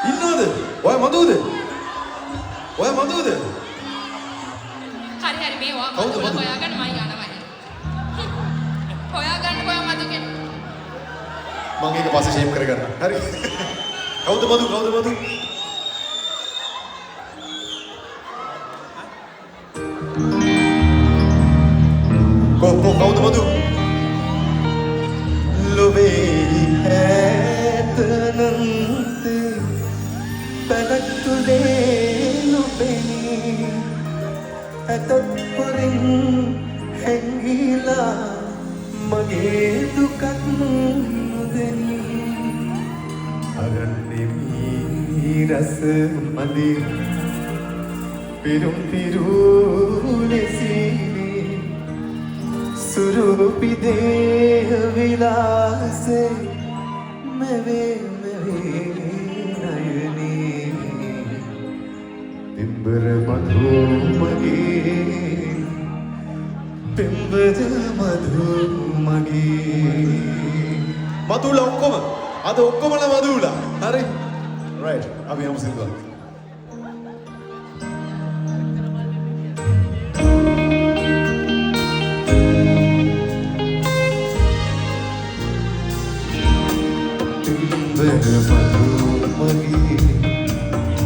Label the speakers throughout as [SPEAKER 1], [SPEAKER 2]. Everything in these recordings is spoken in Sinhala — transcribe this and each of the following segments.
[SPEAKER 1] ඉන්නවද? ඔය මදුවද? ඔය මදුවද?
[SPEAKER 2] හරි හරි මේ
[SPEAKER 1] කවුද මදු?
[SPEAKER 2] හොයාගන්න මම යනවා. හොයාගන්න කොයා මදු කෙනෙක්.
[SPEAKER 1] මම ඒක පස්සේ ෂේප් කරගන්න. හරි. කවුද මදු? කවුද මදු? කවුද මදු?
[SPEAKER 3] ලොවේ ඇතනන්තේ පැලක්තුලේ නොපෙනී ඇතත් පොරින් හැංගිලා මගේ දුකත් නොදෙනී අරන්නෙමී රස මදිර පිරුම් පිරූ ලෙසිනේ සුරූපි දේහ විලාසේ මෙවේ නයනේ පිම්බර මධු මගේ පිම්බර මධු මගේ
[SPEAKER 1] මදුලා ඔක්කොම අද ඔක්කොමලා මදුලා හරි රයිට් අපි යමු සින්දුවක්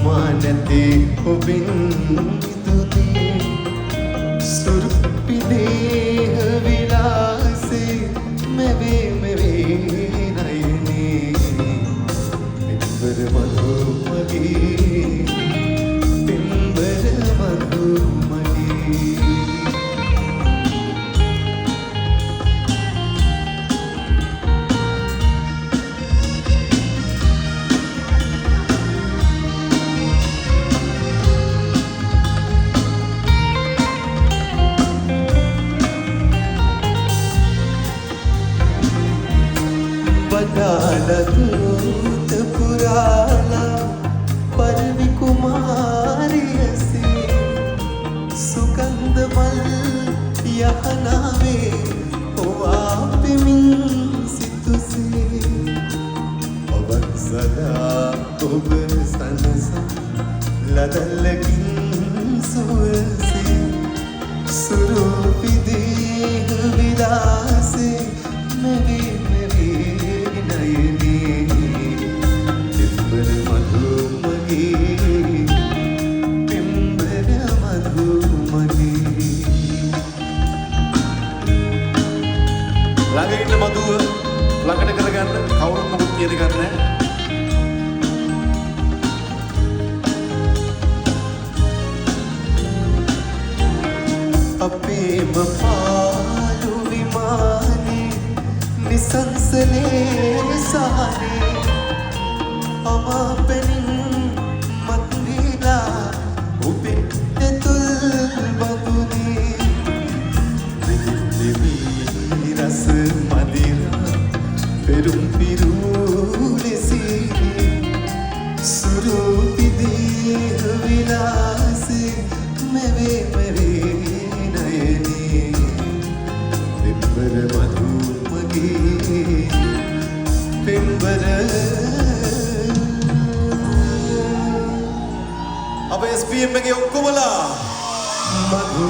[SPEAKER 3] මානතේ ඔබින් මිදුනේ සුරුපි දේහ විලාසේ මෙවේ නයනේ පිම්බර මధు මගේ පිම්බර මధు මගේ බඩාලතුත පුරාලා පරිවි කුමාරියසේ සුගන්ධ මල් යහනාවේ ඔවා පෙමින් සිතුසේ ඔබත් සදා ඔබ සනස ලදල්ලකින් සුවසේ සුරූපි දේහ විලාසේ මෙවේ
[SPEAKER 1] ළඟ ඉන්න මදුව ළඟට කරගන්න කවුරුත් මොකුත් කියන ගන්න නැහැ.
[SPEAKER 3] අපේම පාළු විමානේ නිසංසලේ සහනේ අමාපෙනින් මතුවිලා ඔබේ ඇතුල් බඳුනේ රස මදිර පෙරුම් පිරූ ලෙසිනේ සුරූපි දේහ විලාසේ මෙවේ නයනේ පිම්බර මధు මගේ පිම්බර
[SPEAKER 1] අපේ SPM එකේ ඔක්කොමලා
[SPEAKER 3] මధු